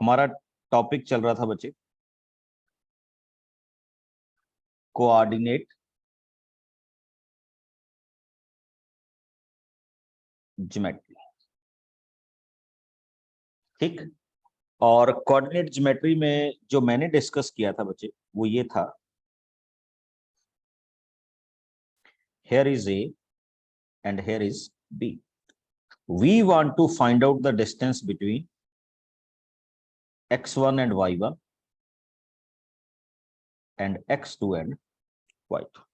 हमारा टॉपिक चल रहा था बच्चे कोऑर्डिनेट ज्योमेट्री। ठीक। और कोऑर्डिनेट ज्योमेट्री में जो मैंने डिस्कस किया था बच्चे वो ये था, here is A and here is B. We want to find out the distance between x1 and y1 and x2 and y2.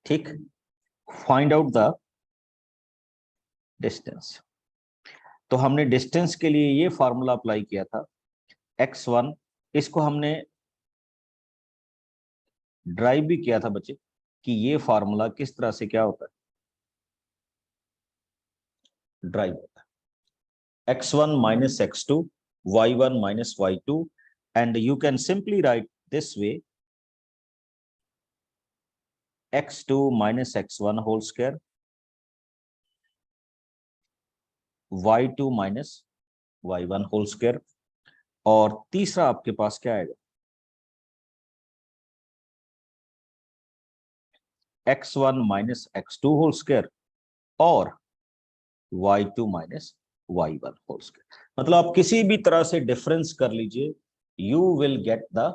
ठीक। Find out the distance. तो हमने डिस्टेंस के लिए ये फॉर्मूला अप्लाई किया था x1, इसको हमने ड्राइव भी किया था बच्चे कि ये फॉर्मूला किस तरह से क्या होता है, ड्राइव होता है x1 minus x2 y1 minus y2 and you can simply write this way x2 minus x1 whole square y2 minus y1 whole square और तीसरा आपके पास क्या आएगा x1 minus x2 whole square और y2 minus y1 whole square। मतलब आप किसी भी तरह से डिफरेंस कर लीजिए, you will get the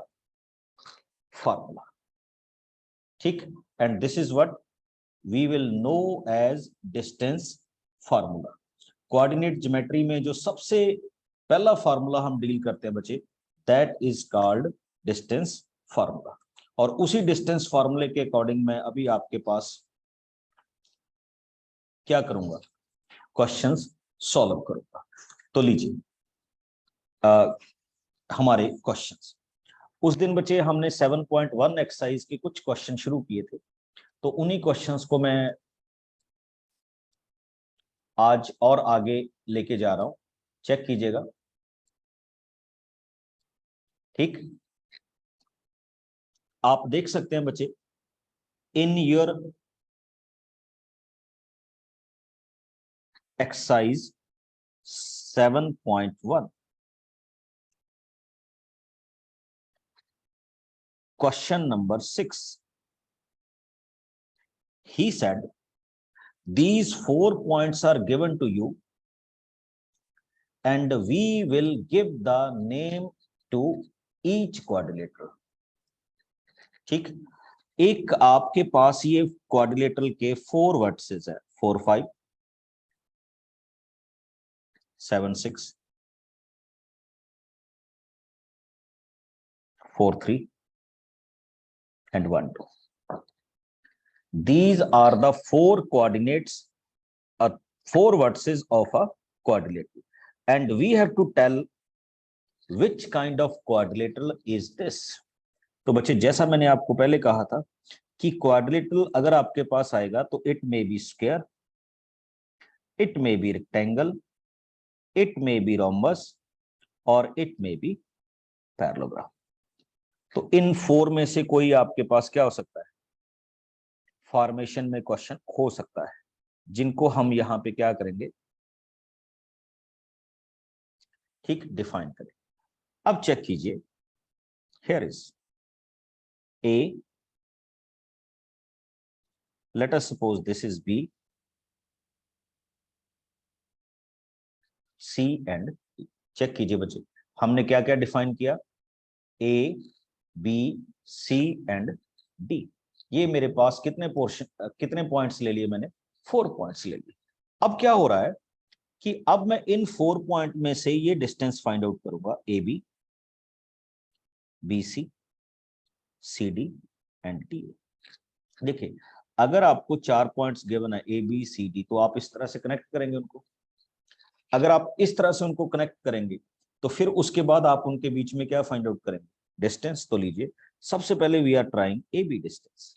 formula। ठीक। and this is what we will know as distance formula। Coordinate geometry में जो सबसे पहला फार्मूला हम डील करते हैं बच्चे, that is called distance formula. और उसी डिस्टेंस फार्मूले के अकॉर्डिंग मैं अभी आपके पास क्या करूंगा, क्वेश्चंस सॉल्व करूंगा। तो लीजिए हमारे क्वेश्चंस। उस दिन बच्चे हमने 7.1 एक्सरसाइज के कुछ क्वेश्चन शुरू किए थे, तो उन्हीं क्वेश्चंस को मैं आज और आगे लेके जा रहा हूं, चेक कीजिएगा। ठीक। आप देख सकते हैं बच्चे in your exercise 7.1 question number 6, he said these 4 points are given to you and we will give the name to each quadrilateral। ठीक। एक आपके पास ये क्वाड्रिलेटरल के 4 वर्टिसेस है, 4 5 7 6 4 3 and 1 2। These are the 4 coordinates, 4 vertices of a quadrilateral, and we have to tell which kind of quadrilateral is this। तो बच्चे जैसा मैंने आपको पहले कहा था कि क्वाड्रिलेटरल अगर आपके पास आएगा तो it may be square, it may be rectangle, it may be rhombus और इट मे बी पैरेललोग्राम। तो इन 4 में से कोई आपके पास क्या हो सकता है, फॉर्मेशन में क्वेश्चन हो सकता है, जिनको हम यहां पे क्या करेंगे, ठीक, डिफाइन करें। अब चेक कीजिए, here is A, let us suppose this is B, C and D. Check कीजिए बच्चे, हमने क्या क्या डिफाइन किया, A B C and D. ये मेरे पास कितने पोर्शन, कितने पॉइंट्स ले लिए मैंने, 4 पॉइंट्स ले लिए। अब क्या हो रहा है कि अब मैं इन 4 पॉइंट में से ये डिस्टेंस फाइंड आउट करूंगा, A B, B C, C D and D. देखिए अगर आपको 4 पॉइंट्स गिवन है ए बी सी डी, तो आप इस तरह से कनेक्ट करेंगे उनको। अगर आप इस तरह से उनको कनेक्ट करेंगे तो फिर उसके बाद आप उनके बीच में क्या फाइंड आउट करेंगे, डिस्टेंस। तो लीजिए सबसे पहले we are trying A B distance.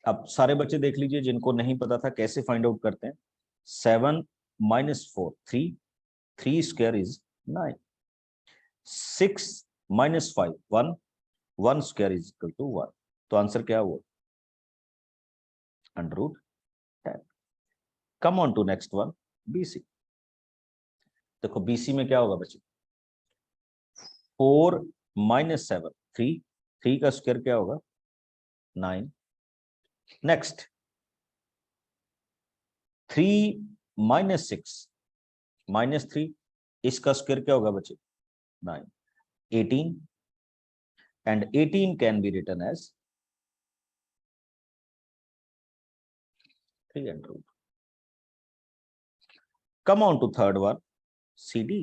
अब सारे बच्चे देख लीजिए जिनको नहीं पता था कैसे फाइंड आउट करते हैं। 7 minus 4 3, 3 square is 9, 6 minus 5 1, 1 square is equal to 1। तो आंसर क्या हुआ, √10। Come on to next one, BC। देखो बीसी में क्या होगा बच्चे, 4 - 7 3, 3 का स्क्वायर क्या होगा 9। नेक्स्ट 3 - 6 -3, इसका स्क्वायर क्या होगा बच्चे 9। 18 and 18 can be written as 3 and root. Come on to third one, CD.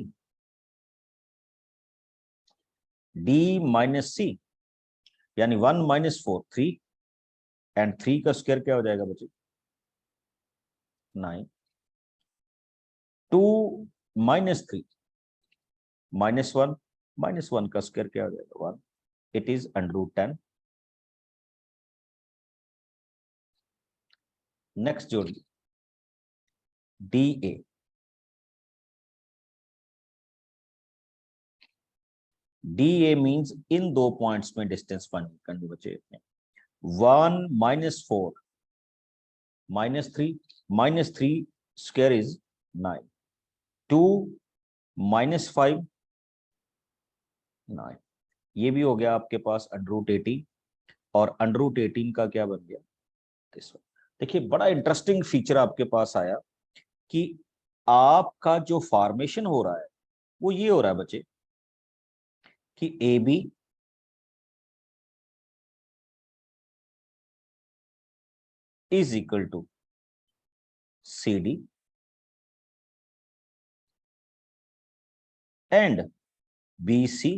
D minus C यानी 1 - 4 3 एंड 3 का स्क्वायर क्या हो जाएगा बच्चे 9। 2 - 3 -1 -1 का स्क्वायर क्या हो जाएगा 1, इट इज √10। नेक्स्ट जोड़ ली DA, DA मींस इन दो पॉइंट्स में डिस्टेंस फाइंड करनी बचे। 1 - 4 -3 -3 स्क्वायर इज 9। 2 - 5 9, ये भी हो गया आपके पास √18 और √18 का क्या बन गया दिस वन। देखिए बड़ा इंटरेस्टिंग फीचर आपके पास आया कि आपका जो फॉर्मेशन हो रहा है वो ये हो रहा है बच्चे कि AB is equal to CD and BC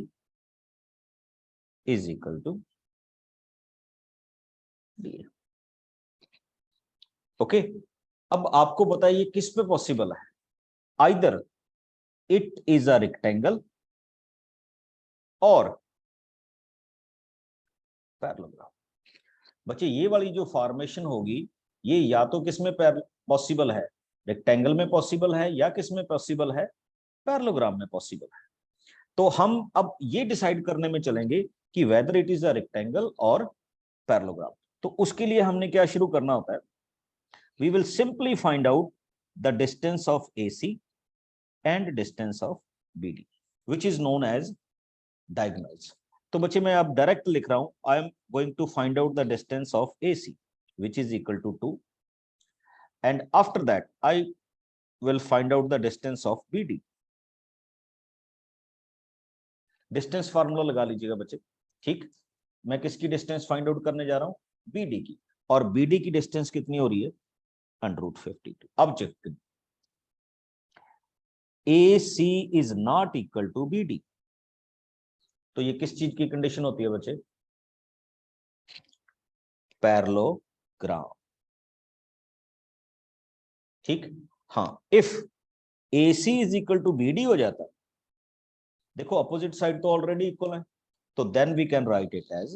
is equal to DA। Okay, अब आपको बताइए किस पे पॉसिबल है, either it is a rectangle और पैरेललोग्राम। बच्चे ये वाली जो फॉर्मेशन होगी ये या तो किस में पॉसिबल है, रेक्टेंगल में पॉसिबल है, या किस में पॉसिबल है, पैरेललोग्राम में पॉसिबल है। तो हम अब ये डिसाइड करने में चलेंगे कि whether it is a rectangle और पैरेललोग्राम। तो उसके लिए हमने क्या शुरू करना होता है, we will simply find out the distance of AC and distance of BD which is known as diagonals. तो बच्चे मैं अब डायरेक्ट लिख रहा हूं, I am going to find out the distance of AC which is equal to 2 and after that I will find out the distance of BD। Distance formula लगा लीजिएगा बच्चे, ठीक। मैं किसकी डिस्टेंस फाइंड आउट करने जा रहा हूं, BD की, और BD की डिस्टेंस कितनी हो रही है √52। अब चेक करिए, AC is not equal to BD, तो ये किस चीज की कंडीशन होती है बच्चे, पैरेललोग्राम, ठीक। हाँ, if AC is equal to BD हो जाता, देखो अपोजिट साइड तो ऑलरेडी इक्वल है, तो then we can write it as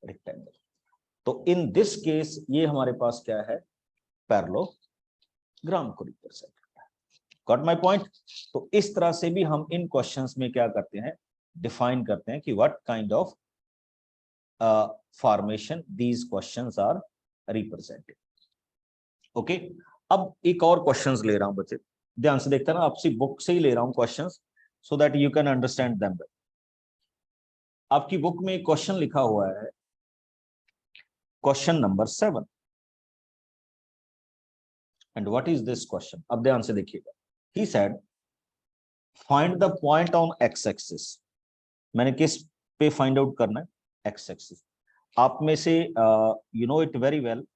rectangle. तो इन दिस केस ये हमारे पास क्या है, पैरेललोग्राम को रिप्रेजेंट करता है। Got my point. तो इस तरह से भी हम इन क्वेश्चंस में क्या करते हैं, डिफाइन करते हैं कि what kind of formation these questions are represented. Okay, अब एक और क्वेश्चंस ले रहा हूं बच्चे, ध्यान से देखते हैं ना, आपसी बुक से ही ले रहा हूं questions so that you can understand them. आपकी बुक में एक क्वेश्चन लिखा हुआ है, question number 7, and what is this question, अब ध्यान से देखिएगा। He said find the point on x axis, मैंने किस पे फाइंड आउट करना है, एक्स एक्सिस। आप में से you know it very well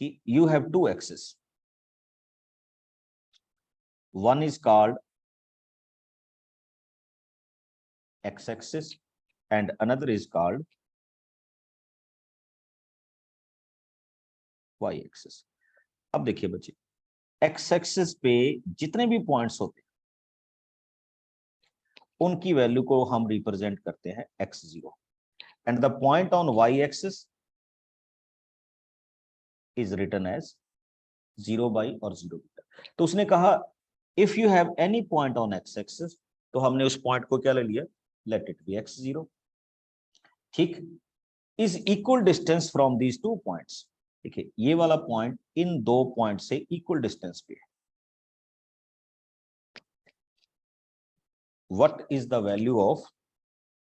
कि you have two axis, one is called x axis and another is called y axis। अब देखिए बच्चे, x axis पे जितने भी पॉइंट्स होते हैं उनकी वैल्यू को हम रिप्रेजेंट करते हैं x0 and the point on y axis is written as 0 by और 0 मीटर। तो उसने कहा if you have any point on x axis, तो हमने उस पॉइंट को क्या ले लिया, लेट इट बी x0, ठीक। Is equal distance from these two points, देखिए ये वाला पॉइंट इन दो पॉइंट से इक्वल डिस्टेंस पे है, what is the value of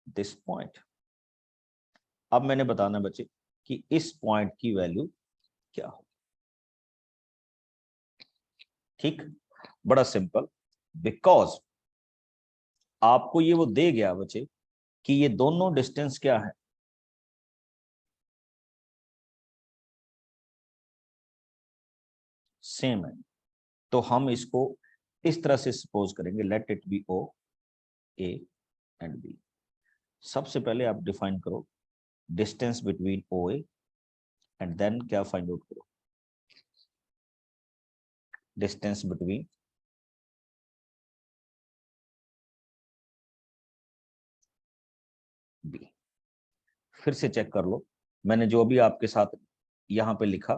this point. अब मैंने बताना बच्चे कि इस पॉइंट की वैल्यू क्या हो। ठीक, बड़ा सिंपल, बिकॉज आपको ये वो दे गया बच्चे कि ये दोनों डिस्टेंस क्या है, सेम है। तो हम इसको इस तरह से सपोज करेंगे, let it be O A and B. सबसे पहले आप डिफाइन करो distance between O A and then क्या फाइंड आउट करो, डिस्टेंस बिटवीन बी। फिर से चेक कर लो, मैंने जो भी आपके साथ यहां पे लिखा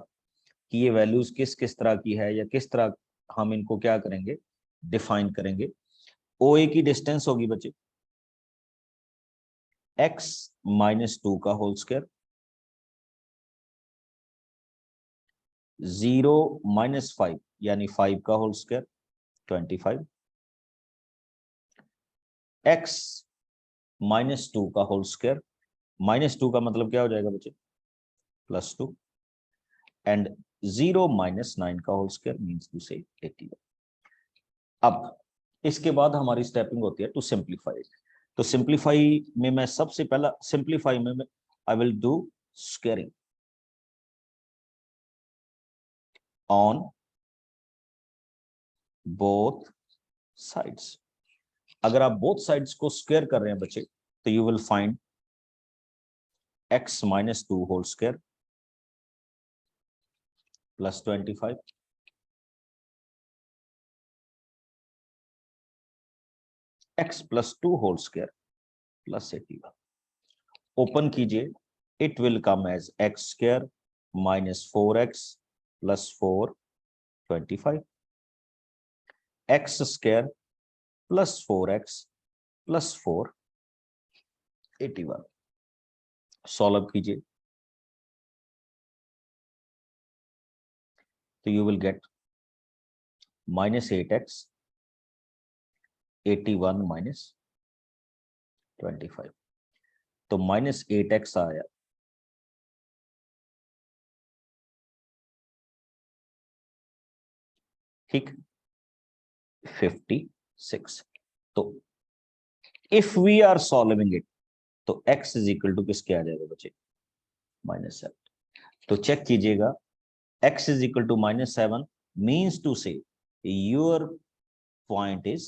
कि ये वैल्यूज किस किस तरह की है या किस तरह हम इनको क्या करेंगे, डिफाइन करेंगे। ओ ए की डिस्टेंस होगी बच्चे x -2 का होल स्क्वायर, 0 -5 यानी 5 का होल स्क्वायर 25, x -2 का होल स्क्वायर, -2 का मतलब क्या हो जाएगा बच्चे +2, एंड 0 -9 का होल स्क्वायर मीन्स टू से 81। अब इसके बाद हमारी स्टेपिंग होती है टू सिंप्लीफाई। तो सिंप्लीफाई में मैं सबसे पहला सिंप्लीफाई में I will do squaring on both sides. अगर आप बोथ साइड्स को स्क्वायर कर रहे हैं बच्चे तो you will find x -2 whole square +25, x +2 whole square +81। Open कीजिए, it will come as x square -4x +4 25, x square +4x +4 81। Solve कीजिए तो यू विल गेट -8x 81 -25, तो -8x आया, ठीक, 56। तो if we are solving it तो x is equal to किसके आ जाएगा बच्चे -7। तो चेक कीजिएगा, x is equal to -7 means to say your point is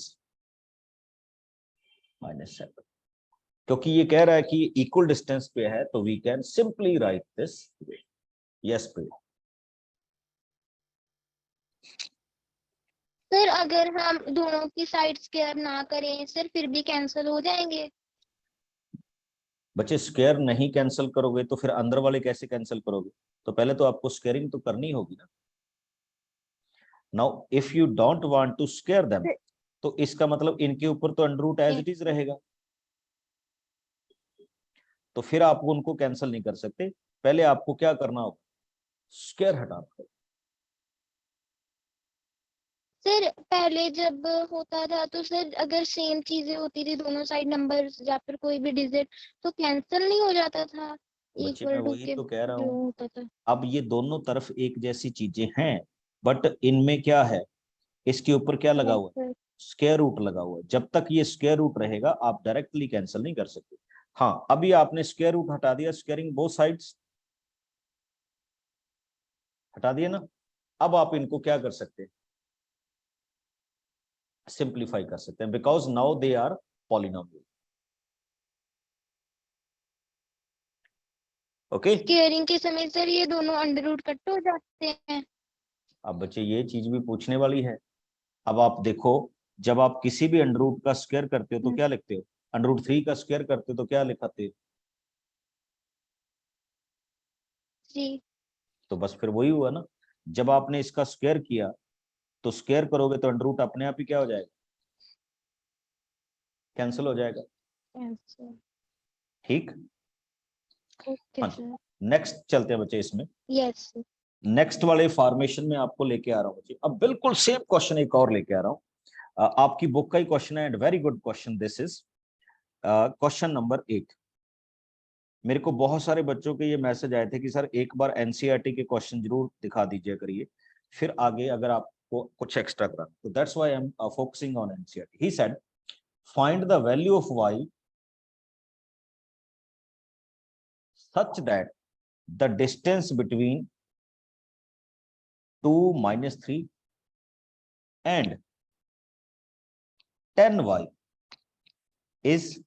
-7। क्योंकि ये कह रहा है कि इक्वल डिस्टेंस पे है तो we can simply write this way. Yes please. Sir अगर हम दोनों की साइड स्क्वायर ना करें सर फिर भी कैंसिल हो जाएंगे। बच्चे स्क्वायर नहीं कैंसिल करोगे तो फिर अंदर वाले कैसे कैंसिल करोगे, तो पहले तो आपको स्क्वायरिंग तो करनी होगी ना। Now if you don't want to square them तो इसका मतलब इनके ऊपर तो under root as it is रहेगा, तो फिर आप उनको कैंसिल नहीं कर सकते। पहले आपको क्या करना होगा, स्क्वायर हटाना होगा। सर पहले जब होता था तो सर अगर सेम चीजें होती थी दोनों साइड नंबर या फिर कोई भी डिजिट तो कैंसिल नहीं हो जाता था बच्चे मैं इक्वल टू वही के तो कह रहा जो हूं, होता था। अब ये दोनों तरफ एक जैसी चीजें हैं, बट इनमें क्या है, इसके ऊपर क्या लगा यस हुआ है, सर। स्क्वायर रूट लगा हुआ है। जब तक ये स्क्वायर रूट रहेगा आप डायरेक्टली कैंसिल नहीं कर सकते। हाँ, अभी आपने स्क्वायर रूट हटा दिया, स्क्वायरिंग बोथ साइड्स हटा दिया ना, अब आप इनको क्या कर सकते हैं, सिंप्लीफाई कर सकते हैं, because now they are polynomial. Okay, squaring के समय सर ये दोनों अंडर रूट कट हो जाते हैं। अब बच्चे ये चीज भी पूछने वाली है। अब आप देखो, जब आप किसी भी अंडर रूट का स्क्वायर करते हो तो क्या लिखते हो, अंडर रूट 3 का स्क्वायर करते हो तो क्या लिखाते हो, जी। तो बस फिर वही हुआ ना। जब आपने इसका स्क्वायर किया तो स्क्वायर करोगे तो अंडर रूट अपने आप ही क्या हो जाएगा, कैंसिल हो जाएगा। कैंसिल। ठीक, ओके हाँ जी। सर। नेक्स्ट चलते हैं बच्चे इसमें, यस। नेक्स्ट वाले फॉर्मेशन में आपको लेके आ रहा हूँ बच्चे। अब बिल्कुल सेम क्वेश्चन एक और लेके आ रहा हूँ। आपकी बुक का ही क्वेश्चन है and very good question this is. Question number 8। मेरे को बहुत सारे बच्चों के ये मैसेज आए थे कि सर एक बार एनसीईआरटी के क्वेश्चन जरूर दिखा दीजिए करिए, फिर आगे अगर आपको कुछ एक्स्ट्रा करा, तो that's why I am focusing on NCERT. He said find the value of y such that the distance between 2 minus 3 and 10y is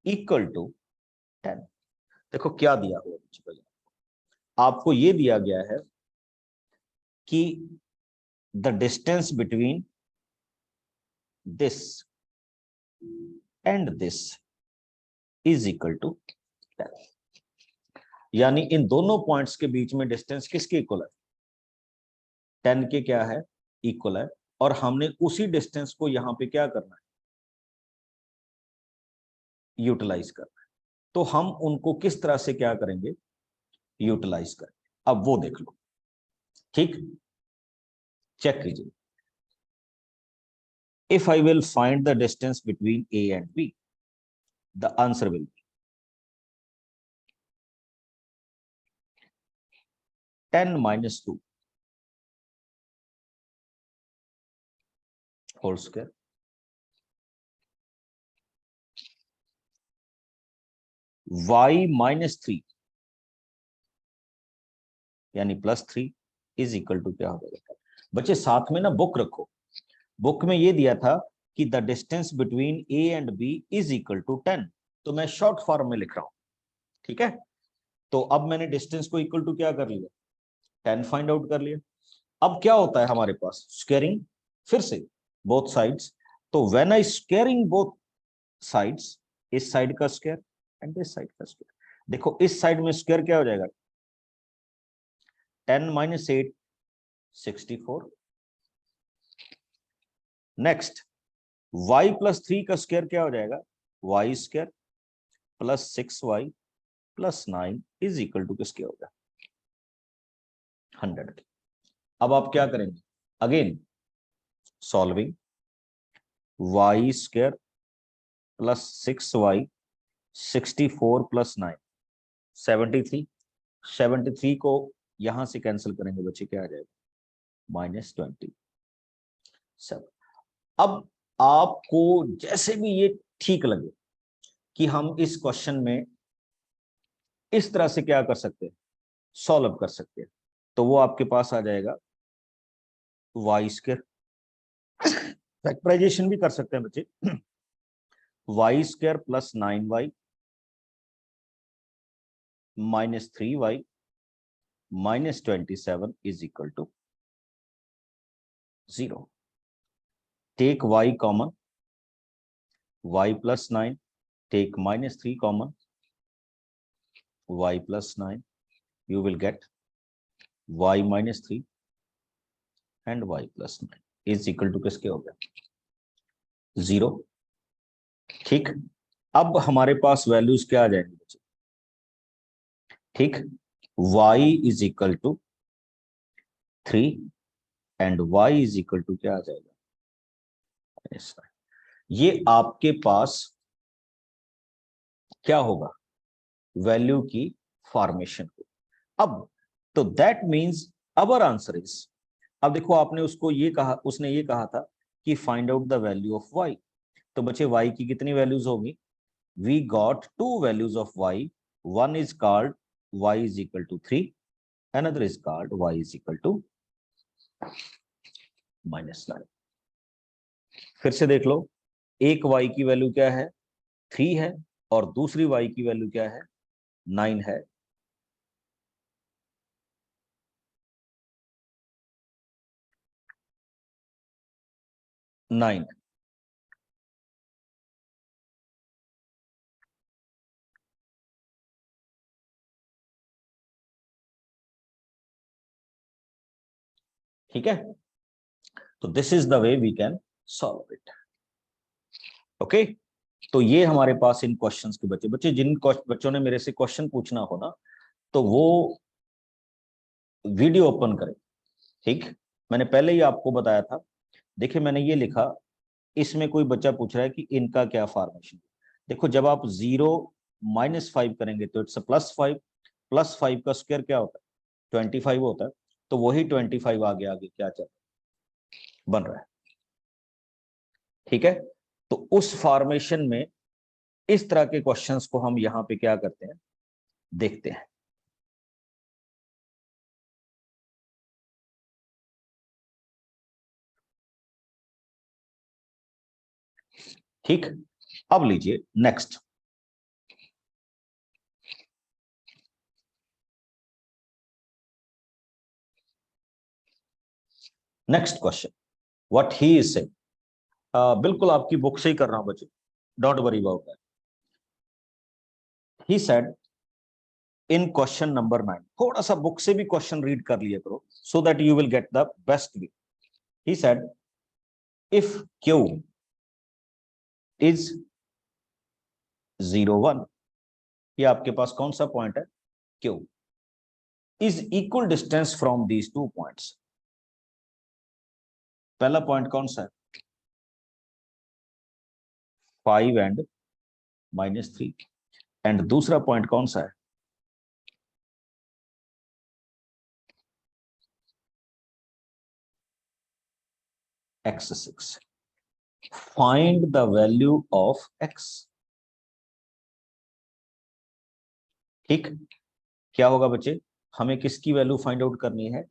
equal to 10। देखो क्या दिया हुआ बच्चों, आपको ये दिया गया है कि the distance between this and this is equal to 10, यानी इन दोनों पॉइंट्स के बीच में डिस्टेंस किसके इक्वल है, 10 के क्या है, इक्वल है। और हमने उसी डिस्टेंस को यहां पे क्या करना है, यूटिलाइज करना है। तो हम उनको किस तरह से क्या करेंगे, यूटिलाइज करेंगे। अब वो देख लो, ठीक, चेक कीजिए। If I will find the distance between A and B, the answer will be 10 minus 2 whole square y minus 3 यानी +3 इज इक्वल टू क्या हो जाएगा। बच्चे साथ में ना बुक रखो, बुक में ये दिया था कि the distance between A and B is equal to 10, तो मैं शॉर्ट फॉर्म में लिख रहा हूं, ठीक है। तो अब मैंने डिस्टेंस को इक्वल टू क्या कर लिया, 10 फाइंड आउट कर लिया। अब क्या होता है हमारे पास, स्क्वायरिंग फिर से बोथ साइड्स। तो when I squaring both sides, इस साइड का स्क्वायर एंड इस साइड का स्क्वायर, देखो इस साइड में स्क्वायर क्या हो जाएगा, 10 minus 8 64। नेक्स्ट y plus 3 का स्क्वायर क्या हो जाएगा, y square plus 6y plus 9 is equal to किसके होगा, 100 के। अब आप क्या करेंगे, again solving y square plus 6y 64 plus 9 73। 73 को यहां से कैंसिल करेंगे बच्चे, क्या आ जाएगा, -27। अब आपको जैसे भी ये ठीक लगे कि हम इस क्वेश्चन में इस तरह से क्या कर सकते हैं, सॉल्व कर सकते हैं, तो वो आपके पास आ जाएगा वाई स्क्वायर। फैक्टराइजेशन भी कर सकते हैं बच्चे, Y square plus 9y minus 3y minus 27 is equal to 0। Take y common, y प्लस 9, take -3 common, y plus 9, you will get y minus 3 and y plus 9 is equal to किसके हो गया, 0। ठीक, अब हमारे पास वैल्यूज क्या आ जाएंगे बच्चे, ठीक, y is equal to 3 and y is equal to क्या आ जाएगा, ये आपके पास क्या होगा, वैल्यू की फॉर्मेशन को। अब तो that means our answer is, अब देखो आपने उसको ये कहा, उसने ये कहा था कि find out the value of y, तो बच्चे y की कितनी वैल्यूज होगी, we got 2 values of y, one is called y is equal to 3, another is called y is equal to -9। फिर से देख लो, एक y की वैल्यू क्या है, 3 है, और दूसरी y की वैल्यू क्या है, 9 है। नाइन, ठीक है। तो this is the way we can solve it, okay. तो ये हमारे पास इन क्वेश्चंस के बच्चे, जिन बच्चों ने मेरे से क्वेश्चन पूछना हो ना, तो वो वीडियो ओपन करें, ठीक। मैंने पहले ही आपको बताया था देखिए मैंने ये लिखा, इसमें कोई बच्चा पूछ रहा है कि इनका क्या फॉर्मेशन। देखो जब आप 0 -5 करेंगे तो इट्स +5, +5 का स्क्वायर क्या होता है 25 होता है, तो वही 25 आगे आगे क्या चल बन रहा है। ठीक है, तो उस फॉर्मेशन में इस तरह के क्वेश्चंस को हम यहां पे क्या करते हैं, देखते हैं। ठीक, अब लीजिए next. Next question, what he is saying. बिल्कुल आपकी बुक से ही कर रहा हूं बच्चे, don't worry about that. He said in question number 9, थोड़ा सा बुक से भी क्वेश्चन रीड कर लिया करो so that you will get the best way. He said if Q is 0 1, ये आपके पास कौन सा पॉइंट है, Q is equal distance from these 2 points. पहला पॉइंट कौन सा है, 5 एंड -3, एंड दूसरा पॉइंट कौन सा है, x6। Find the value of x। ठीक, क्या होगा बच्चे, हमें किसकी वैल्यू फाइंड आउट करनी है,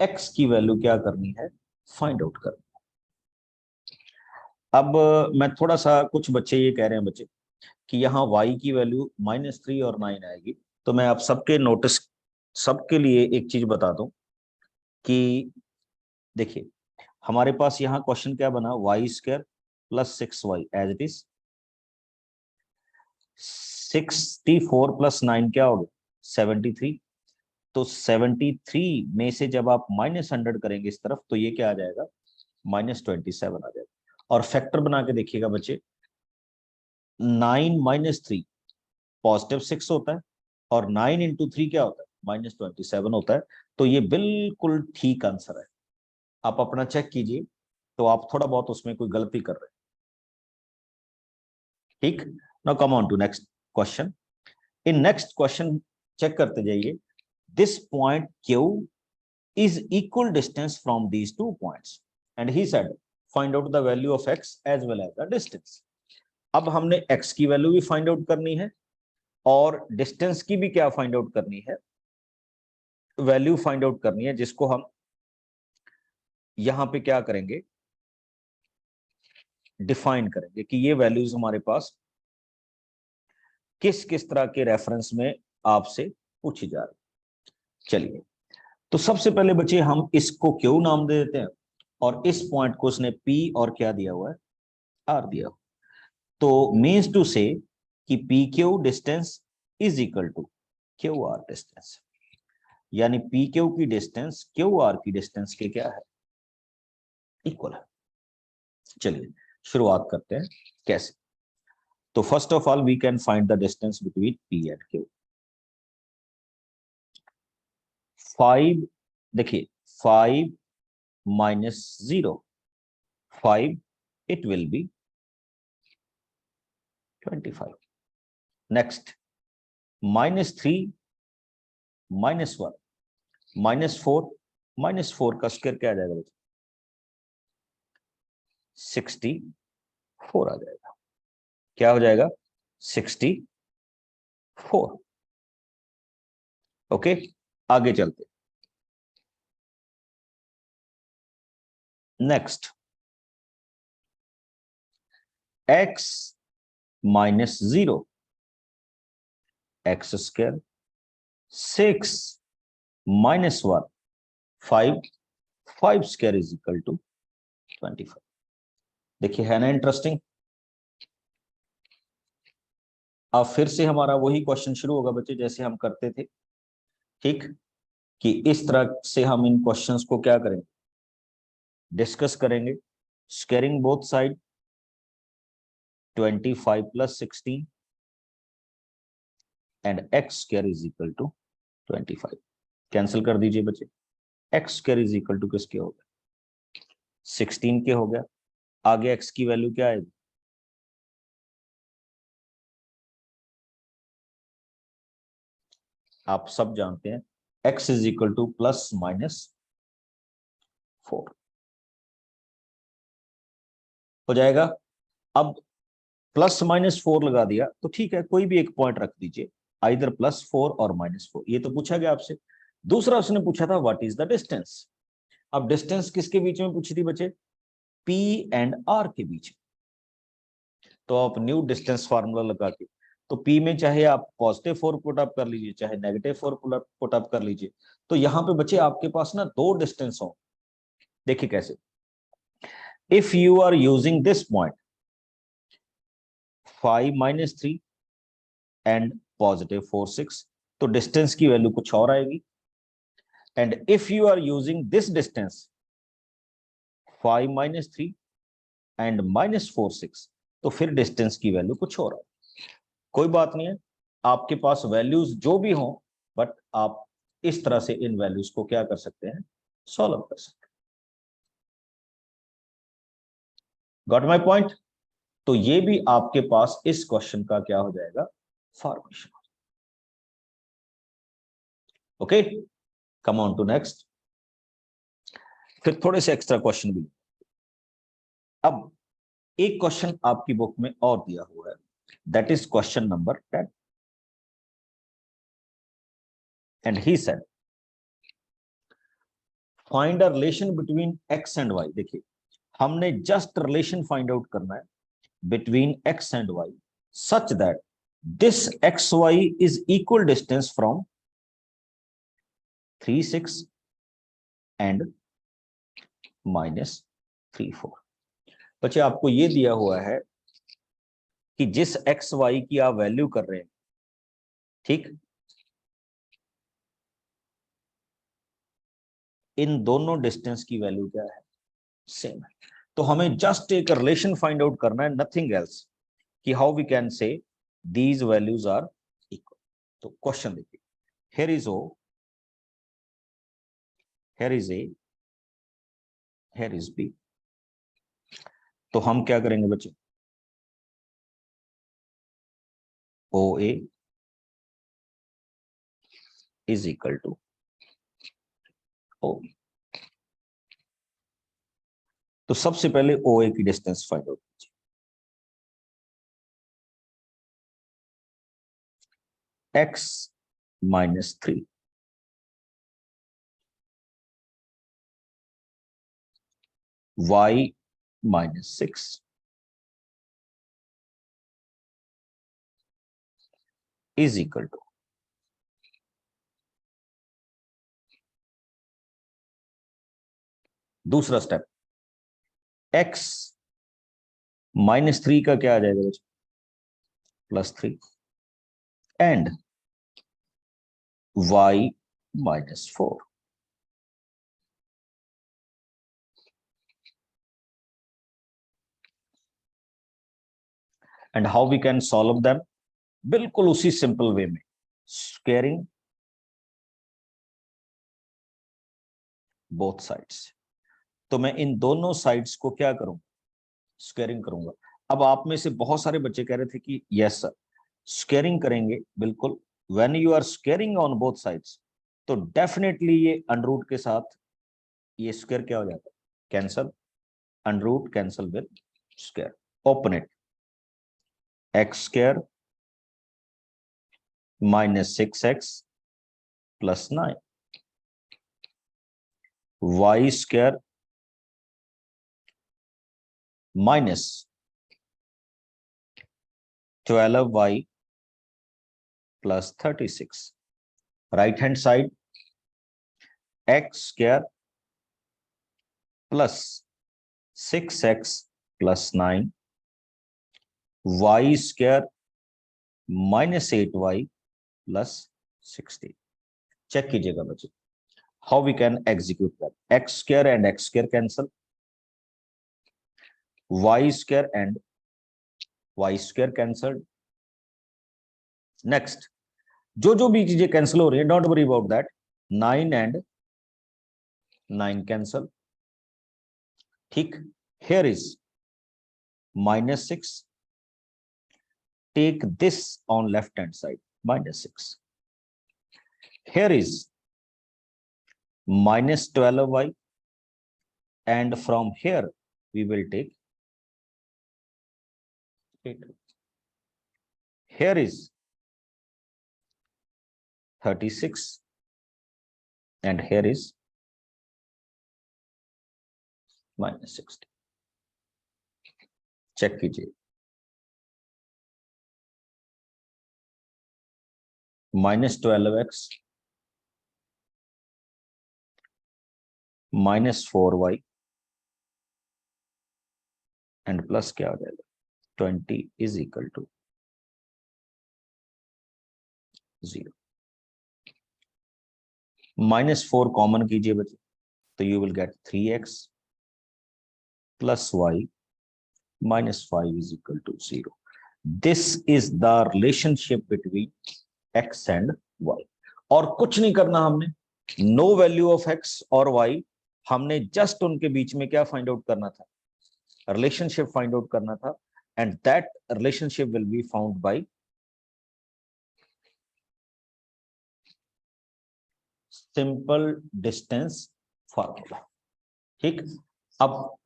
x की वैल्यू क्या करनी है, फाइंड आउट करनी है। अब मैं थोड़ा सा, कुछ बच्चे ये कह रहे हैं बच्चे कि यहाँ y की वैल्यू -3 और 9 आएगी, तो मैं आप सबके नोटिस, सबके लिए एक चीज बता दूं कि देखिए हमारे पास यहाँ क्वेश्चन क्या बना, y² + 6y as it is, 64 + 9 क्या हो गया 73। तो 73 में से जब आप -100 करेंगे इस तरफ तो ये क्या आ जाएगा, -27 आ जाएगा। और फैक्टर बना के देखिएगा बच्चे, 9 - 3 +6 होता है, और 9 × 3 क्या होता है, -27 होता है। तो ये बिल्कुल ठीक आंसर है। आप अपना चेक कीजिए, तो आप थोड़ा बहुत उसमें कोई गलती कर रहे हैं। ठीक, now come on to next question. In next question check करते जाइए, this point Q is equal distance from these 2 points, and he said find out the value of x as well as the distance। अब हमने x की value भी find out करनी है और distance की भी क्या फाइंड आउट करनी है, वैल्यू फाइंड आउट करनी है, जिसको हम यहां पे क्या करेंगे, डिफाइन करेंगे कि ये वैल्यूज हमारे पास किस किस तरह के रेफरेंस में आपसे पूछी जा रही। चलिए, तो सबसे पहले बच्चे हम इसको क्यू नाम दे देते हैं, और इस पॉइंट को उसने P और क्या दिया हुआ है, R दिया हुआ। तो मीन्स टू से कि P Q distance is equal to Q R distance, यानी पी क्यू की डिस्टेंस क्यू आर की डिस्टेंस के क्या है, इक्वल है। चलिए शुरुआत करते हैं कैसे। तो first of all we can find the distance between P and Q. 5, देखिए 5 - 0, 5 it will be 25। नेक्स्ट, -3 -1, -4, -4 का स्क्वायर क्या आ जाएगा बच्चे, 64 आ जाएगा। क्या हो जाएगा, 64। ओके, आगे चलते। Next, x -0, x², 6 -1, 5, 5² is equal to 25। देखिए है ना इंटरेस्टिंग। अब फिर से हमारा वही क्वेश्चन शुरू होगा बच्चे, जैसे हम करते थे। ठीक, कि इस तरह से हम इन क्वेश्चंस को क्या करेंगे, डिस्कस करेंगे। Squaring both side, 25 + 16 and x² is equal to 25। Cancel कर दीजिए बच्चे, x² इज इक्वल टू किसके हो गया, 16 के हो गया, आगे x की वैल्यू क्या आएगी? आप सब जानते हैं x is equal two plus minus 4 हो जाएगा। अब प्लस माइनस 4 लगा दिया तो ठीक है, कोई भी एक पॉइंट रख दीजिए, आइदर +4 और -4, ये तो पूछा गया आपसे। दूसरा उसने पूछा था व्हाट इज द डिस्टेंस। अब डिस्टेंस किसके बीच में पूछी थी बच्चे? P एंड R के बीच। तो आप न्यू डिस्टेंस फार्मूला लगा के, तो P में चाहे आप +4 पुट अप कर लीजिए, चाहे -4 पुट अप कर लीजिए, तो यहाँ पे बच्चे आपके पास ना दो डिस्टेंस हो। देखिए कैसे, if you are using this point 5 - 3 and +4 6, तो डिस्टेंस की वैल्यू कुछ और आएगी। And if you are using this distance 5 - 3 and -4 6, तो फिर डिस्टेंस की वैल्यू कुछ और आएगी। कोई बात नहीं है, आपके पास वैल्यूज जो भी हो, बट आप इस तरह से इन वैल्यूज को क्या कर सकते हैं? सॉल्व कर सकते हैं। Got my point? तो ये भी आपके पास इस क्वेश्चन का क्या हो जाएगा? Formation. Okay, come on to next. फिर थोड़े से एक्स्ट्रा क्वेश्चन भी। अब एक क्वेश्चन आपकी बुक में और दिया हुआ है, that is question number 10, and he said find a relation between x and y। देखिए, हमने जस्ट रिलेशन फाइंड आउट करना है between x and y such that this xy is equal distance from 3 6 and -3 4। बच्चे, आपको ये दिया हुआ है कि जिस एक्स वाई की आप वैल्यू कर रहे हैं, ठीक, इन दोनों डिस्टेंस की वैल्यू क्या है? सेम है। तो हमें जस्ट एक रिलेशन फाइंड आउट करना है, नथिंग एल्स, कि how we can say these values are equal. तो क्वेश्चन देखिए, here is O, here is A, here is B. तो हम क्या करेंगे बच्चे? O A is equal to O. तो सबसे पहले ओ ए की डिस्टेंस फाइंड आउट कीजिए। x -3 y -6 is equal to, दूसरा स्टेप, x -3 का क्या आ जाएगा बच्चे? +3 and y -4। And how we can solve them? बिल्कुल उसी सिंपल वे में, स्क्वेयरिंग बोथ साइड्स। तो मैं इन दोनों साइड्स को क्या करूं? स्क्वेयरिंग करूंगा। अब आप में से बहुत सारे बच्चे कह रहे थे कि यस सर, स्क्वेयरिंग करेंगे, बिल्कुल। When you are squaring on both sides, तो डेफिनेटली ये अंडररूट के साथ ये स्क्वायर क्या हो जाता है? Cancel, under root cancel with square, open it, x square -6x + 9 y square -12y + 36, right hand side x square +6x + 9 y square -8y + 16। Check कीजिएगा बच्चे, how we can execute that. X square and x square cancel, y square and y square cancelled. Next, जो भी चीजें cancel हो रही है, don't worry about that. 9 and 9 cancel, ठीक, here is -6. Take this on left hand side, -6. Here is -12y, and from here we will take 8. Here is 36, and here is -60. Check कीजिए, -12x -4y and plus क्या आ जाएगा, 20 is equal to 0. -4 common कीजिए बच्चे, तो you will get 3x plus y -5 is equal to 0. This is the relationship between x and y. और कुछ नहीं करना हमने, नो वैल्यू ऑफ x और y, हमने जस्ट उनके बीच में क्या फाइंड आउट करना था, रिलेशनशिप फाइंड आउट करना था, and that relationship will be found by simple distance formula. ठीक, अब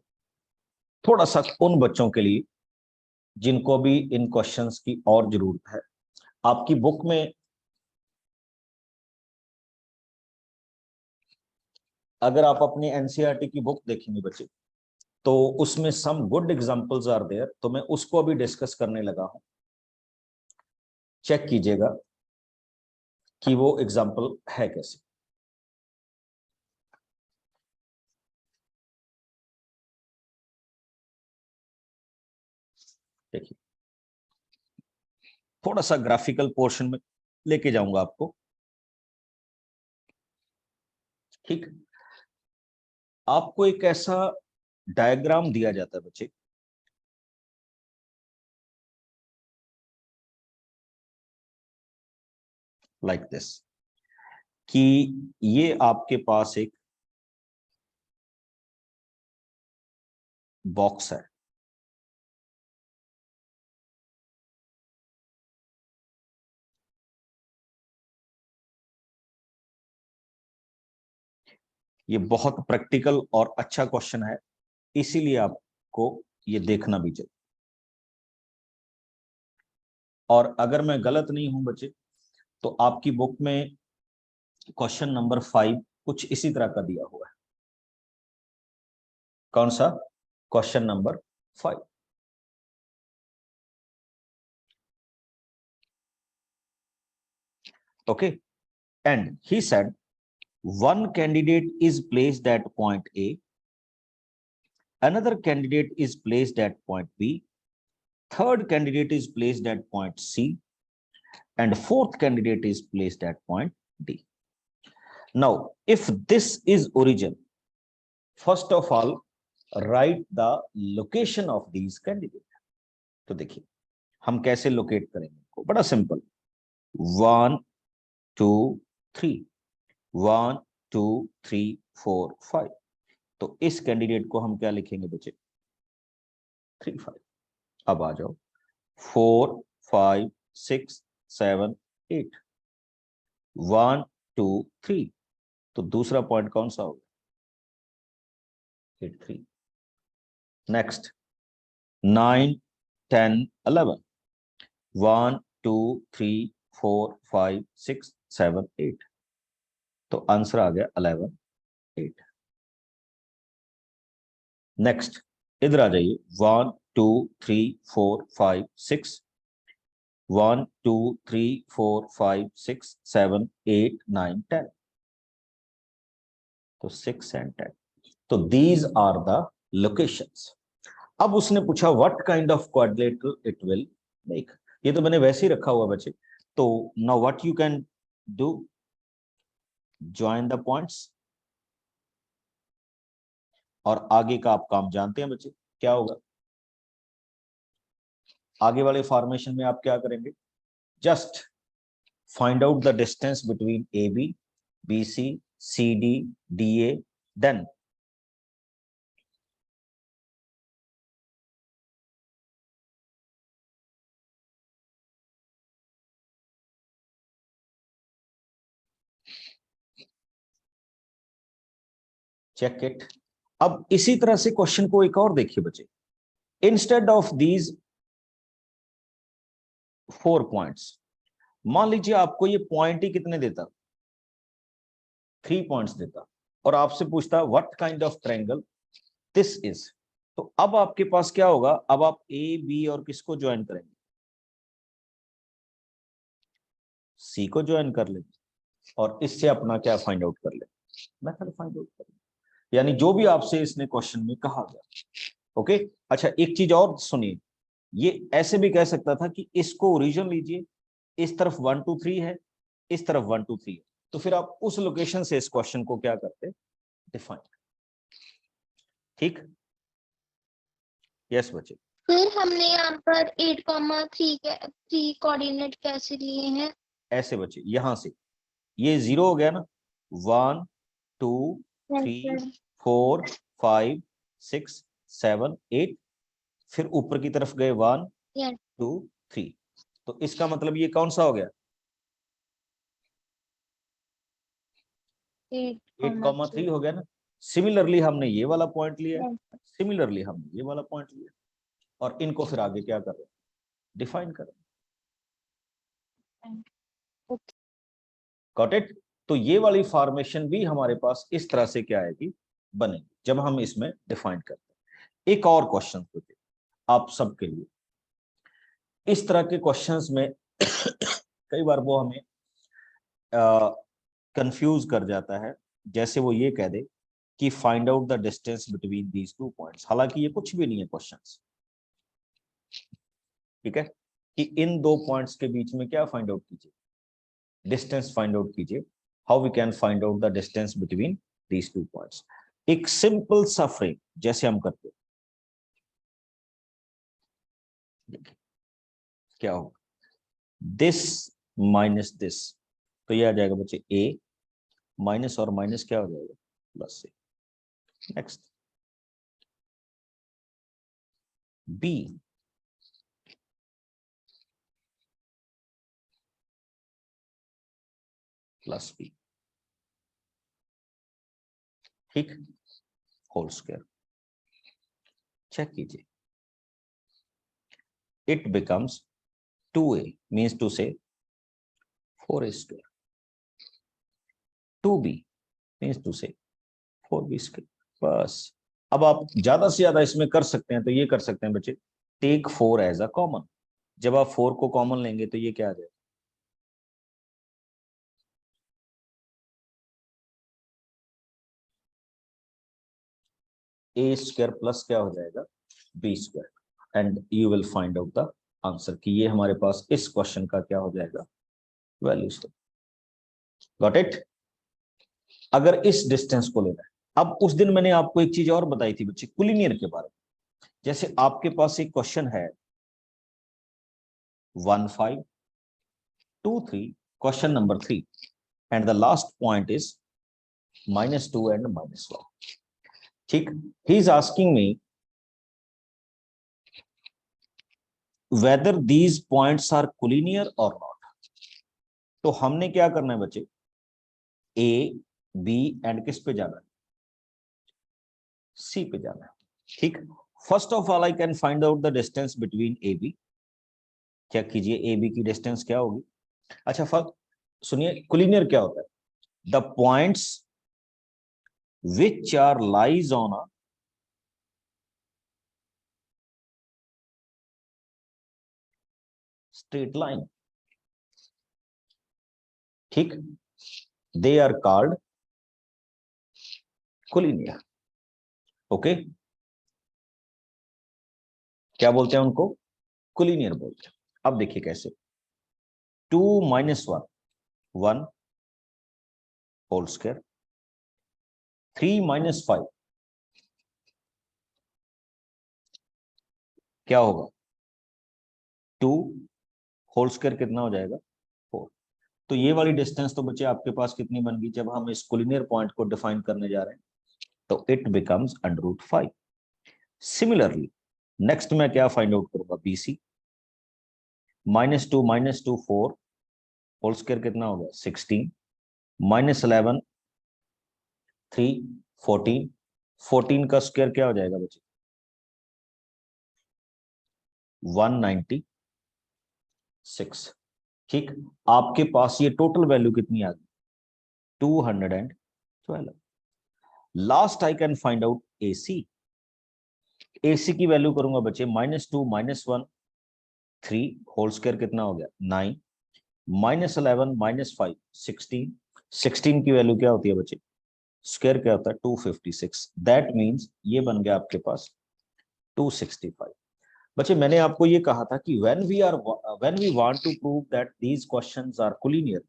थोड़ा सा उन बच्चों के लिए जिनको भी इन क्वेश्चंस की और जरूरत है, आपकी बुक में अगर आप अपनी एनसीईआरटी की बुक देखेंगे बच्चे, तो उसमें some good examples are there, तो मैं उसको अभी डिस्कस करने लगा हूं. चेक कीजिएगा कि वो एग्जांपल है कैसे. देखिए, थोड़ा सा ग्राफिकल पोर्शन में लेके जाऊंगा आपको. ठीक, आपको एक ऐसा डायग्राम दिया जाता है बच्चे, लाइक दिस, कि ये आपके पास एक बॉक्स है, ये बहुत प्रैक्टिकल और अच्छा क्वेश्चन है, इसीलिए आपको ये देखना भी चाहिए. और अगर मैं गलत नहीं हूं बच्चे, तो आपकी बुक में क्वेश्चन नंबर 5 कुछ इसी तरह का दिया हुआ है. कौन सा? Question number 5. okay, and he said one candidate is placed at point A, another candidate is placed at point B, third candidate is placed at point C, and fourth candidate is placed at point D. Now, if this is origin, first of all, write the location of these candidates. तो देखिए हम कैसे locate करेंगे इनको, बड़ा simple, 1 2 3, 1 2 3 4 5. तो इस candidate को हम क्या लिखेंगे बच्चे, 3 5. अब आ जाओ 4 5 6 7 8, 1 2 3. तो दूसरा पॉइंट कौन सा होगा, 8 3. नेक्स्ट 9 10 11, 1 2 3 4 5 6 7 8. तो आंसर आ गया 11 8. नेक्स्ट इधर आ जाइए, 1 2 3 4 5 6, 1 2 3 4 5 6 7 8 9 10. तो 6 and 10. तो these are the locations. अब उसने पूछा what kind of quadrilateral it will make. ये तो मैंने वैसे ही रखा हुआ बच्चे. तो now what you can do, join the points. और आगे का आप काम जानते हैं बच्चे, क्या होगा आगे वाले फॉर्मेशन में, आप क्या करेंगे, just find out the distance between A B, B C, C D, D A, then check it. अब इसी तरह से क्वेश्चन को एक और देखिए बच्चे, इंस्टेड ऑफ दीज 4 पॉइंट्स, मान लीजिए आपको ये पॉइंट ही कितने देता, 3 पॉइंट्स देता, और आपसे पूछता what kind of triangle this is. तो अब आपके पास क्या होगा, अब आप ए बी और किसको ज्वाइन करेंगे, सी को ज्वाइन कर लेंगे, और इससे अपना क्या फाइंड आउट कर ले, मेथड फाइंड आउट कर ले, यानी जो भी आपसे इसने क्वेश्चन में कहा गया। ओके, अच्छा एक चीज और सुनिए, ये ऐसे भी कह सकता था कि इसको ओरिजिन लीजिए, इस तरफ 1 2 3 है, इस तरफ 1 2 3 है, तो फिर आप उस लोकेशन से इस क्वेश्चन को क्या करते, डिफाइन। ठीक, यस बच्चे। फिर हमने यहाँ पर 8,3 कोऑर्डिनेट कैसे लिए हैं? ऐसे बच्चे, यहां से ये 0 हो गया ना, 1 2 Yes, 3 sir. 4 5 6 7 8, फिर ऊपर की तरफ गए 1 Yes, 2 3, तो इसका मतलब ये कौन सा हो गया, 8,3 हो गया ना। सिमिलरली हमने ये वाला पॉइंट लिया, Yes. सिमिलरली हमने ये वाला पॉइंट लिया, और इनको फिर आगे क्या कर रहे हैं, डिफाइन कर रहे हैं। Got it. तो ये वाली फॉर्मेशन भी हमारे पास इस तरह से क्या आएगी, बनेगी, जब हम इसमें डिफाइन करते हैं। एक और क्वेश्चन पूछे आप सबके लिए, इस तरह के क्वेश्चंस में कई बार वो हमें कंफ्यूज कर जाता है, जैसे वो ये कह दे कि find out the distance between these 2 points, हालांकि ये कुछ भी नहीं है क्वेश्चंस, ठीक है, कि इन 2 पॉइंट्स के बीच में क्या फाइंड आउट कीजिए, डिस्टेंस फाइंड आउट कीजिए। How we can find out the distance between these 2 points, एक सिंपल सा फ्रेम जैसे हम करते हैं, क्या होगा, दिस माइनस दिस, तो ये आ जाएगा बच्चे ए, माइनस और माइनस क्या हो जाएगा, plus A. Next B, plus B, ठीक, होल स्क्वायर। चेक कीजिए, it becomes 2a means to से 4a square, 2b means to से 4b स्क्वायर, बस। अब आप ज्यादा से ज्यादा इसमें कर सकते हैं, तो ये कर सकते हैं बच्चे, टेक 4 एज अ कॉमन, जब आप 4 को कॉमन लेंगे तो ये क्या आ जाएगा, ए स्क्वायर प्लस क्या हो जाएगा, B square, and you will find out the answer, कि ये हमारे पास इस क्वेश्चन का क्या हो जाएगा, वैल्यू। Got it. अगर इस डिस्टेंस को लेना है, अब उस दिन मैंने आपको एक चीज और बताई थी बच्चे, कुलिनियर के बारे में। जैसे आपके पास एक क्वेश्चन है 1 5 2 3, question number 3, and the last point is -2 and -1, ठीक, he is asking me whether these points are collinear और नॉट। तो हमने क्या करना है बच्चे, ए बी एंड किस पे जाना है, सी पे जाना है, ठीक। First of all I can find out the distance between A B, check कीजिए ए बी की डिस्टेंस क्या होगी। अच्छा फर्क सुनिए, कुलिनियर क्या होता है, the points which are lies on a straight line, ठीक, they are called collinear. Okay, क्या बोलते हैं उनको, कुलिनियर बोलते हैं। अब देखिए कैसे, 2 -1 1 होल स्क्वायर, 3 -5 क्या होगा, 2 होल स्क्वायर कितना हो जाएगा, 4। तो ये वाली डिस्टेंस तो बच्चे आपके पास कितनी बन गई, जब हम इस कुलिनियर पॉइंट को डिफाइन करने जा रहे हैं, तो इट बिकम्स √5। सिमिलरली नेक्स्ट मैं क्या फाइंड आउट करूंगा, BC, -2 -2 4 होल स्क्वायर कितना होगा, 16, -11 3 14, 14 का स्क्वायर क्या हो जाएगा बच्चे? 196। ठीक, आपके पास ये टोटल वैल्यू कितनी आ गई? 212। Last I can find out AC। AC की वैल्यू करूंगा बच्चे -2 -1 3 होल स्क्वायर कितना हो गया? 9 -11 -5 16। 16 की वैल्यू क्या होती है बच्चे? स्क्वायर क्या होता है? 256। दैट मीन्स ये बन गया आपके पास 265। बच्चे मैंने आपको ये कहा था कि when we want to prove that these questions are collinear,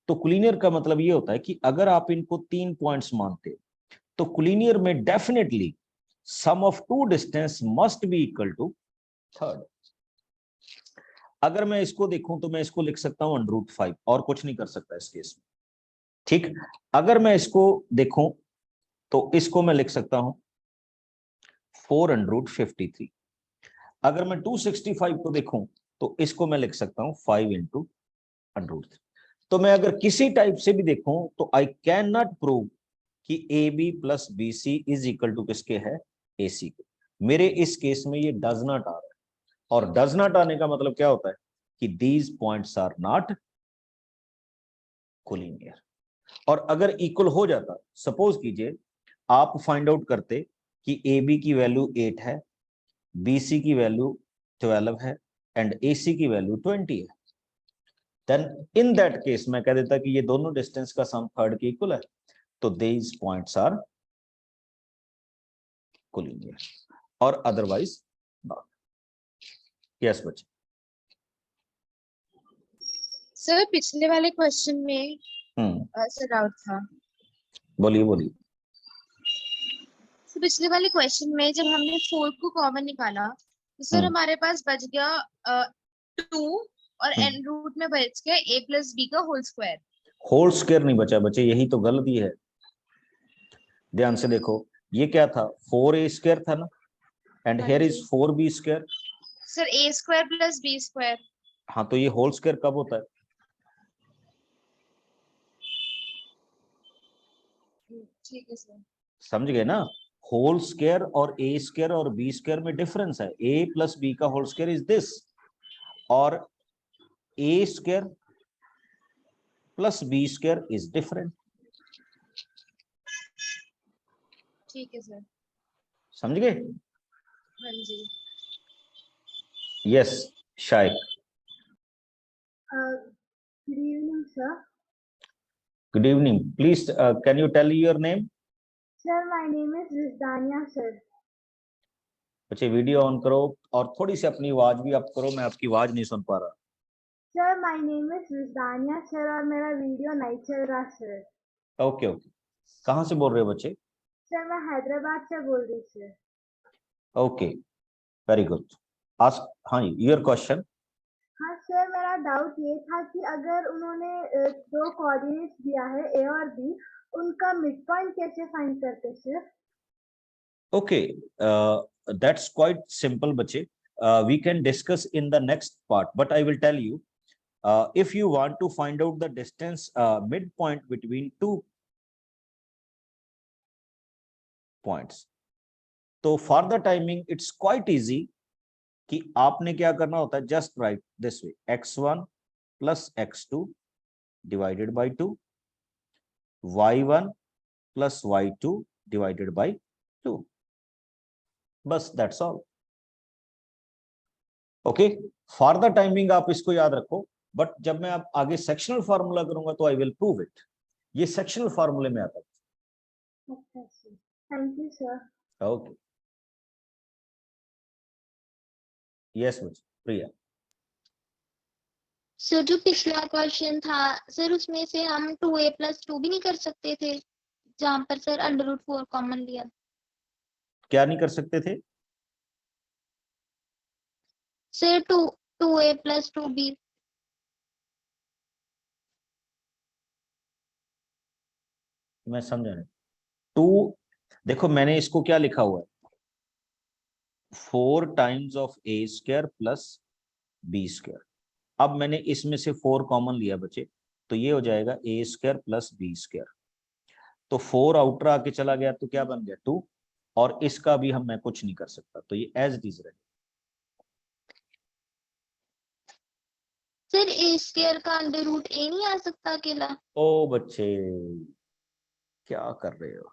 तो collinear का मतलब ये होता है कि अगर आप इनको 3 पॉइंट्स मानते हो तो collinear में definitely sum of two distance must be equal to third। अगर मैं इसको देखूं तो मैं इसको लिख सकता हूं √5 और कुछ नहीं कर सकता इस केस में। ठीक, अगर मैं इसको देखूं तो इसको मैं लिख सकता हूं 453। अगर मैं 265 को देखूं तो इसको मैं लिख सकता हूं 5 × √3। तो मैं अगर किसी टाइप से भी देखूं तो आई कैन नॉट प्रूव कि AB + BC is equal to किसके है? AC के। मेरे इस केस में ये डज नॉट आ रहा है, और डज नॉट आने का मतलब क्या होता है कि these points are not collinear. और अगर इक्वल हो जाता, सपोज कीजिए आप फाइंड आउट करते कि AB की वैल्यू 8 है, BC की वैल्यू 12 है एंड AC की वैल्यू 20 है, देन इन दैट केस मैं कह देता कि ये दोनों डिस्टेंस का सम थर्ड के इक्वल है, तो दीज पॉइंट्स आर कोलिनियर और अदरवाइज नॉट। यस बच्चे। सर पिछले वाले क्वेश्चन में सर डाउट था। बोलिए बोलिए। सर पिछले वाले क्वेश्चन में जब हमने 4 को कॉमन निकाला तो सर हमारे पास बच गया 2 और n रूट में बच गया a + b का होल स्क्वायर। होल स्क्वायर नहीं बचा बच्चे, यही तो गलती है। ध्यान से देखो, ये क्या था? 4a² था ना, and here is 4b²। Sir a² + b²। हाँ, तो ये होल स्क्वायर कब होता है? ठीक है सर। समझ गए ना? होल स्क्वायर और a² और b² में डिफरेंस है। a + b का होल स्क्वायर इज दिस, और a² + b² इज डिफरेंट। ठीक है सर। समझ गए? हाँ जी। Yes Shayak. Good evening, sir. Good evening. Please can you tell your name? Sir, my name is Rizania, sir. बच्चे वीडियो ऑन करो और थोड़ी सी अपनी आवाज भी अप करो, मैं आपकी आवाज नहीं सुन पा रहा। Sir, my name is Rizania, sir, और मेरा वीडियो नहीं चल रहा सर। ओके ओके, कहाँ से बोल रहे हो बच्चे? सर मैं हैदराबाद से बोल रही sir. Okay, very good. Ask, हाँ योर क्वेश्चन। हाँ सर, मेरा डाउट ये था कि अगर उन्होंने दो कोऑर्डिनेट्स दिया है a और b, उनका मिड पॉइंट कैसे फाइंड करते sir? Okay, that's quite simple बच्चे। we can discuss in the next part, but I will tell you, if you want to find out the distance midpoint between two points, तो for the timing it's quite easy कि आपने क्या करना होता है, just write this way, x1 + x2 divided by 2, y1 + y2 divided by 2, बस that's all। Okay, for the timing आप इसको याद रखो, बट जब मैं आप आगे सेक्शनल फार्मूला करूंगा तो आई विल प्रूव इट। ये सेक्शनल फार्मूले में आता है। Thank you sir. Okay, yes Priya. Sir जो पिछला क्वेश्चन था सर, उसमें से हम 2a + 2 भी नहीं कर सकते थे, जहाँ पर सर √4 कॉमन लिया? क्या नहीं कर सकते थे? Sir 2a + 2b। मैं समझा नहीं। 2, देखो मैंने इसको क्या लिखा हुआ है, 4 टाइम्स ऑफ a² + b²। अब मैंने इसमें से 4 कॉमन लिया बच्चे, तो ये हो जाएगा a² + b²। तो 4 आउटर आके चला गया तो क्या बन गया 2, और इसका भी मैं कुछ नहीं कर सकता, तो ये एज इट इज रहे। सर ए स्क्वायर का अंडर रूट ए नहीं आ सकता अकेला? ओ बच्चे क्या कर रहे हो,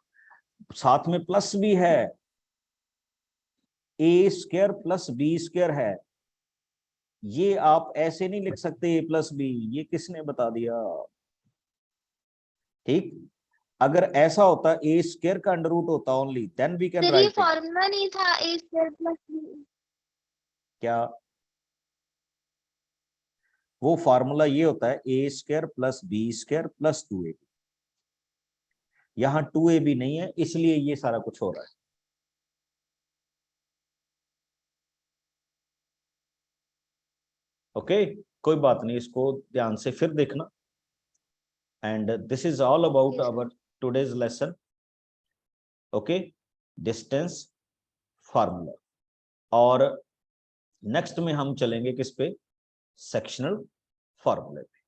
साथ में प्लस भी है, a square plus b square है, ये आप ऐसे नहीं लिख सकते ए प्लस बी, ये किसने बता दिया? ठीक, अगर ऐसा होता ए स्क्वायर का अंडर रूट होता only, then we can sir ये राइट इट। फॉर्मूला नहीं था ए स्क्वायर प्लस बी? क्या वो फार्मूला ये होता है a square plus b square plus 2ab, यहां 2ab नहीं है इसलिए ये सारा कुछ हो रहा है। ओके कोई बात नहीं, इसको ध्यान से फिर देखना। And this is all about Yes, sir. Our today's lesson. Okay, distance formula, और नेक्स्ट में हम चलेंगे किस पे, सेक्शनल फार्मूले पे।